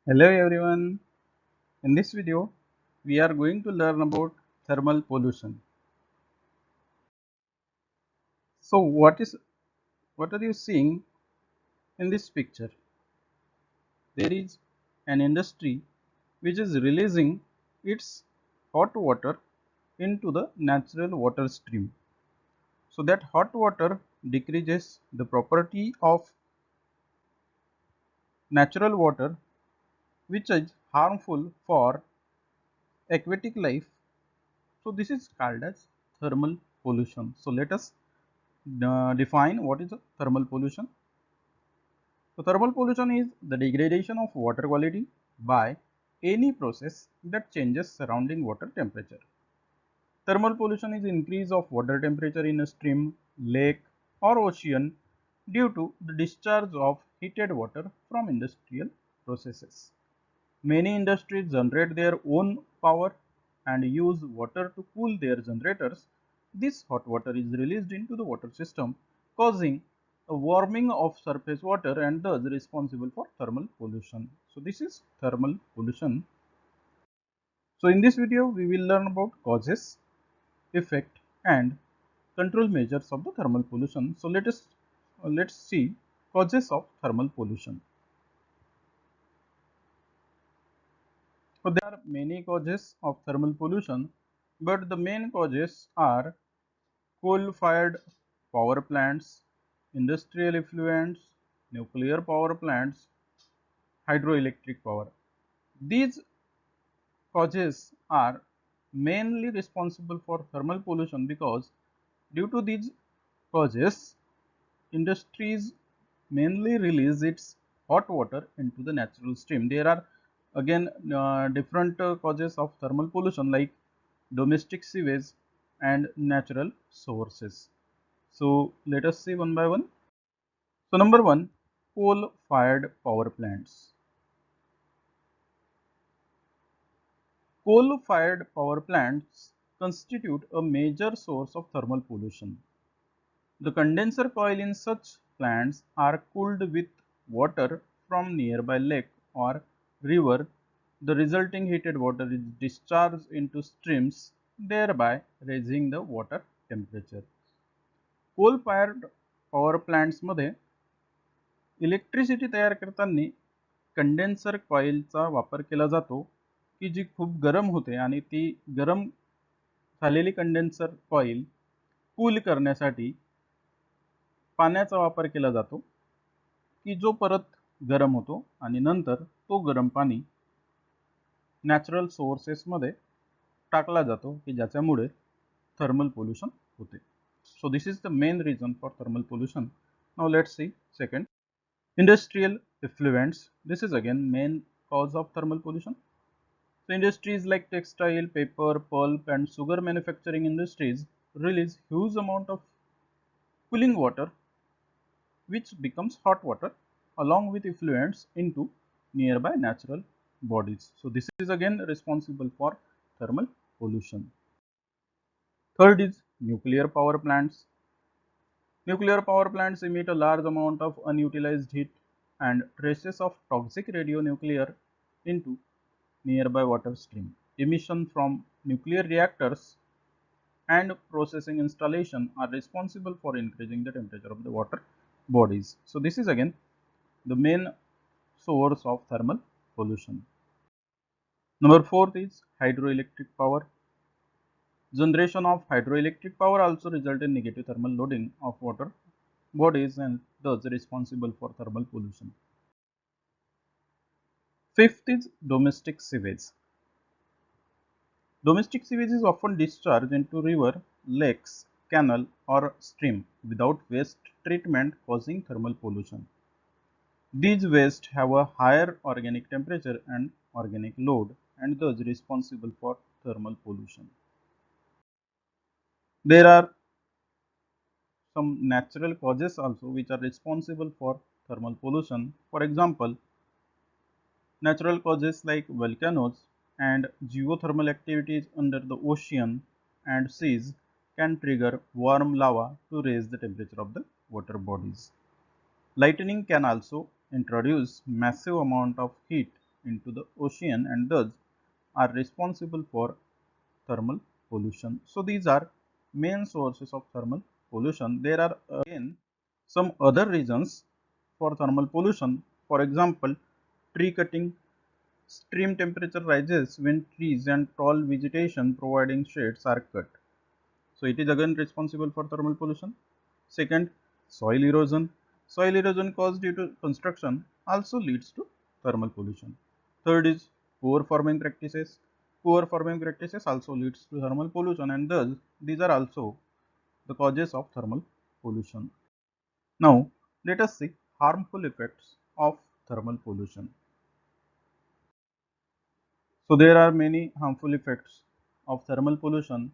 Hello everyone. In this video, we are going to learn about thermal pollution. So what are you seeing in this picture? There is an industry which is releasing its hot water into the natural water stream. So that hot water decreases the property of natural water, which is harmful for aquatic life. So this is called as thermal pollution. So let us define what is thermal pollution. So thermal pollution is the degradation of water quality by any process that changes surrounding water temperature. Thermal pollution is increase of water temperature in a stream, lake or ocean due to the discharge of heated water from industrial processes. Many industries generate their own power and use water to cool their generators. This hot water is released into the water system, causing a warming of surface water and thus responsible for thermal pollution. So this is thermal pollution. So in this video, we will learn about causes, effect and control measures of the thermal pollution. So let's see causes of thermal pollution. So there are many causes of thermal pollution, but the main causes are coal-fired power plants, industrial effluents, nuclear power plants, hydroelectric power. These causes are mainly responsible for thermal pollution because due to these causes, industries mainly release its hot water into the natural stream. There are again different causes of thermal pollution like domestic sewage and natural sources. So let us see one by one. So number one, coal fired power plants. Coal fired power plants constitute a major source of thermal pollution. The condenser coil in such plants are cooled with water from nearby lake or river. The resulting heated water is discharged into streams, thereby raising the water temperature. Coal fired power plants मध्ये electricity तयार करताना condenser कॉइलचा वापर केला जातो की जी खूप गरम होते आणि ती गरम झालेली कंडेन्सर कॉइल कूल करण्यासाठी पाण्याचा वापर केला जातो की जो परत गरम होतो आणि नंतर तो गरम पाणी नॅचरल सोर्सेस मध्ये टाकला जातो की ज्याच्यामुळे थर्मल पोल्यूशन होते. So this is the main reason for thermal pollution. Now let's see second, industrial effluents. This is again main cause of thermal pollution. So industries like textile, paper, pulp and sugar manufacturing industries release huge amount of cooling water which becomes hot water along with effluents into nearby natural bodies. So this is again responsible for thermal pollution. Third is nuclear power plants. Nuclear power plants emit a large amount of unutilized heat and traces of toxic radionuclear into nearby water stream. Emission from nuclear reactors and processing installation are responsible for increasing the temperature of the water bodies. So this is again the main source of thermal pollution. Number fourth is hydroelectric power. Generation of hydroelectric power also result in negative thermal loading of water bodies and thus responsible for thermal pollution. Fifth is domestic sewage. Domestic sewage is often discharged into river, lakes, canal or stream without waste treatment causing thermal pollution. These waste have a higher organic temperature and organic load and thus responsible for thermal pollution. There are some natural causes also which are responsible for thermal pollution. For example, natural causes like volcanoes and geothermal activities under the ocean and seas can trigger warm lava to raise the temperature of the water bodies. Lightning can also introduce massive amount of heat into the ocean and thus are responsible for thermal pollution. So these are main sources of thermal pollution. There are again some other reasons for thermal pollution. For example, tree cutting. Stream temperature rises when trees and tall vegetation providing shades are cut. So it is again responsible for thermal pollution. Second, soil erosion. Soil erosion caused due to construction also leads to thermal pollution. Third is poor farming practices. Poor farming practices also leads to thermal pollution and thus these are also the causes of thermal pollution. Now let us see harmful effects of thermal pollution. So there are many harmful effects of thermal pollution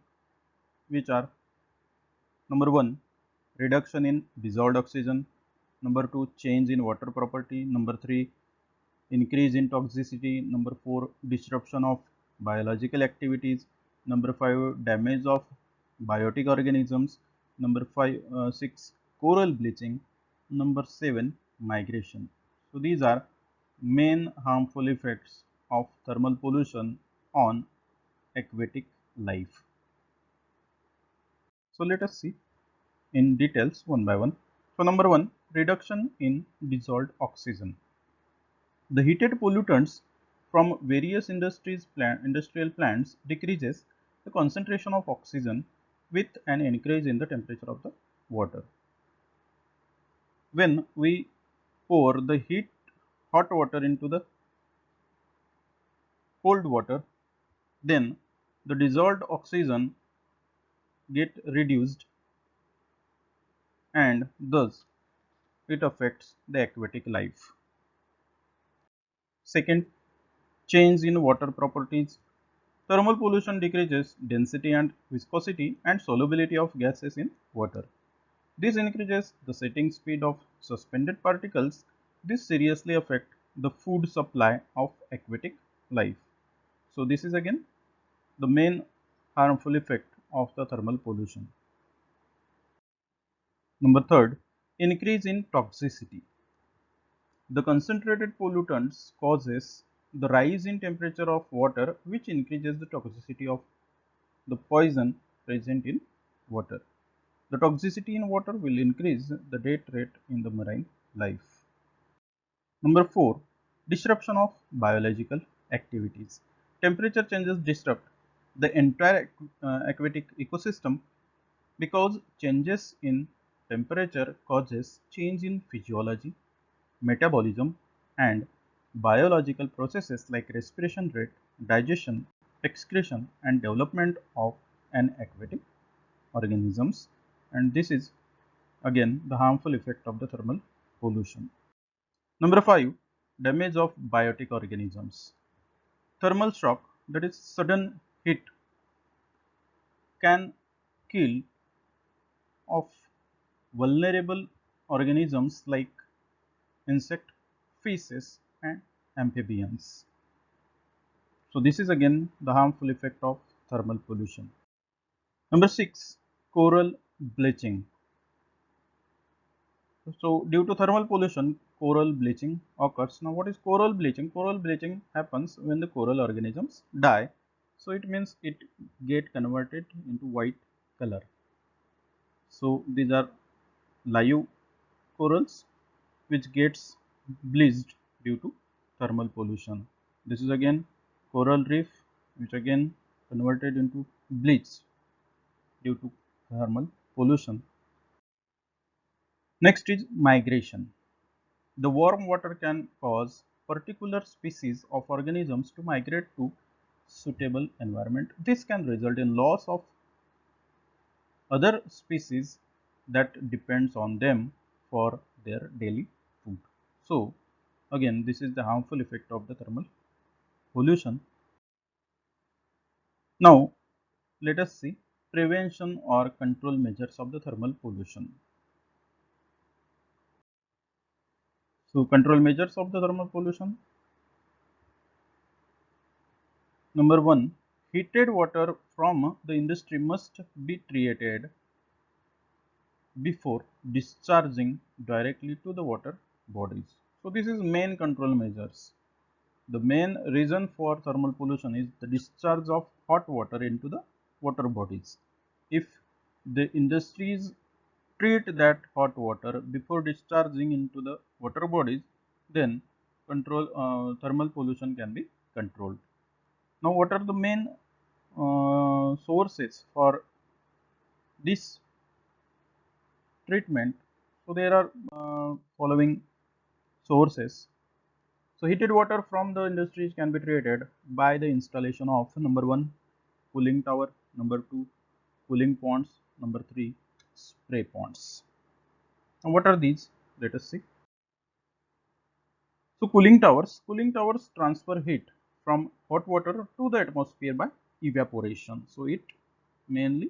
which are: number 1, reduction in dissolved oxygen; number 2, change in water property; number 3, increase in toxicity; number 4, disruption of biological activities; number 5, damage of biotic organisms; number 6, coral bleaching; number 7, migration. So these are main harmful effects of thermal pollution on aquatic life. So let us see in details one by one. So number 1, reduction in dissolved oxygen. The heated pollutants from various industrial plants decreases the concentration of oxygen with an increase in the temperature of the water. When we pour the hot water into the cold water, then the dissolved oxygen get reduced and thus it affects the aquatic life. Second, change in water properties. Thermal pollution decreases density and viscosity and solubility of gases in water. This increases the setting speed of suspended particles. This seriously affects the food supply of aquatic life. So this is again the main harmful effect of the thermal pollution. Number 3, increase in toxicity. The concentrated pollutants causes the rise in temperature of water which increases the toxicity of the poison present in water. The toxicity in water will increase the death rate in the marine life. Number 4, disruption of biological activities. Temperature changes disrupt the entire aquatic ecosystem because changes in temperature causes change in physiology, metabolism and biological processes like respiration rate, digestion, excretion and development of an aquatic organisms, and this is again the harmful effect of the thermal pollution. Number 5, damage of biotic organisms. Thermal shock, that is sudden heat, can kill of vulnerable organisms like insect, fishes and amphibians. So this is again the harmful effect of thermal pollution. Number 6, coral bleaching. So due to thermal pollution, coral bleaching occurs. Now what is coral bleaching? Coral bleaching happens when the coral organisms die. So it means it get converted into white color. So these are live corals which gets bleached due to thermal pollution. This is again coral reef which again converted into bleach due to thermal pollution. Next is migration. The warm water can cause particular species of organisms to migrate to suitable environment. This can result in loss of other species that depends on them for their daily food. So again this is the harmful effect of the thermal pollution. Now let us see prevention or control measures of the thermal pollution. So control measures of the thermal pollution. Number 1, heated water from the industry must be treated before discharging directly to the water bodies. So this is main control measures. The main reason for thermal pollution is the discharge of hot water into the water bodies. If the industries treat that hot water before discharging into the water bodies, then thermal pollution can be controlled. Now, what are the main sources for this treatment? So, there are following sources. So, heated water from the industries can be treated by the installation of number 1 cooling tower, number 2 cooling ponds, number 3 spray ponds. Now, what are these? Let us see. So, cooling towers transfer heat from hot water to the atmosphere by evaporation. So, it mainly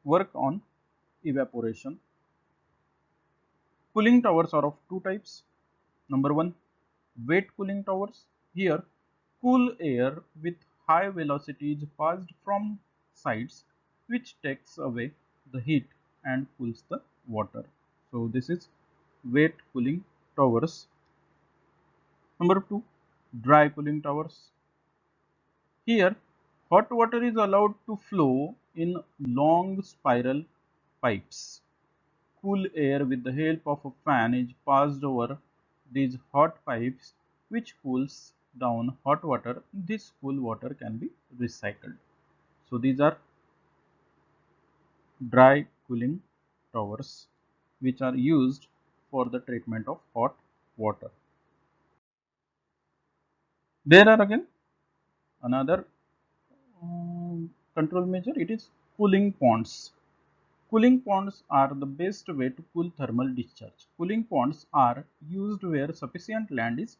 work on evaporation. Cooling towers are of two types. Number 1 wet cooling towers. Here cool air with high velocity is passed from sides which takes away the heat and cools the water. So, this is wet cooling towers. Number 2 dry cooling towers. Here hot water is allowed to flow in long spiral pipes. Cool air with the help of a fan is passed over these hot pipes which cools down hot water. This cool water can be recycled. So, these are dry cooling towers which are used for the treatment of hot water. There are again another control measure, it is cooling ponds. Cooling ponds are the best way to cool thermal discharge. Cooling ponds are used where sufficient land is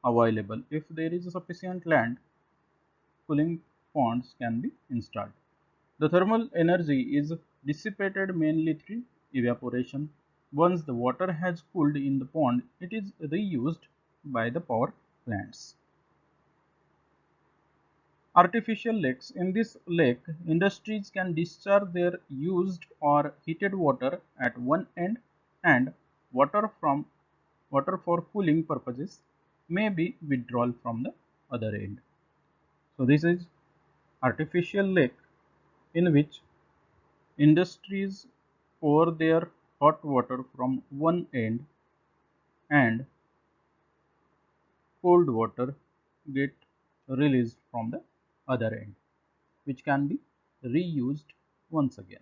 available. If there is sufficient land, cooling ponds can be installed. The thermal energy is dissipated mainly through evaporation. Once the water has cooled in the pond, it is reused by the power plants. Artificial lakes. In this lake, industries can discharge their used or heated water at one end and water for cooling purposes may be withdrawn from the other end. So, this is artificial lake in which industries pour their hot water from one end and cold water get released from the other end, which can be reused once again.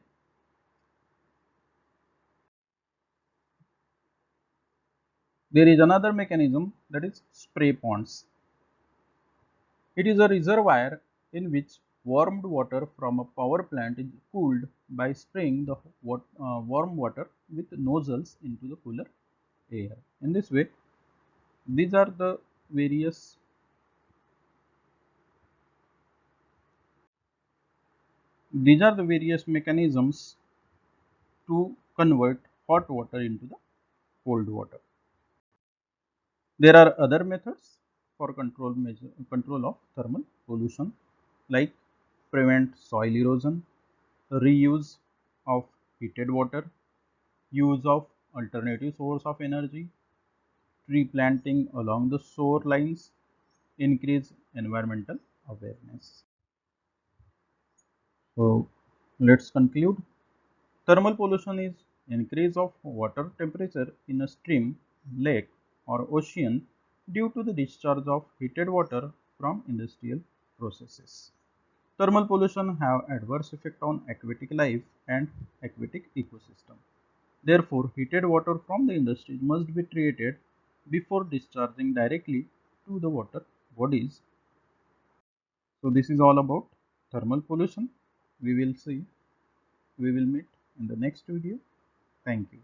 There is another mechanism, that is spray ponds. It is a reservoir in which warmed water from a power plant is cooled by spraying the warm water with nozzles into the cooler air. In this way, these are the various mechanisms to convert hot water into the cold water. There are other methods for control of thermal pollution, like prevent soil erosion, reuse of heated water, use of alternative source of energy, tree planting along the shore lines, increase environmental awareness. So, let's conclude. Thermal pollution is increase of water temperature in a stream, lake or ocean due to the discharge of heated water from industrial processes. Thermal pollution have adverse effect on aquatic life and aquatic ecosystem. Therefore, heated water from the industry must be treated before discharging directly to the water bodies. So, this is all about thermal pollution. We will meet in the next video. Thank you.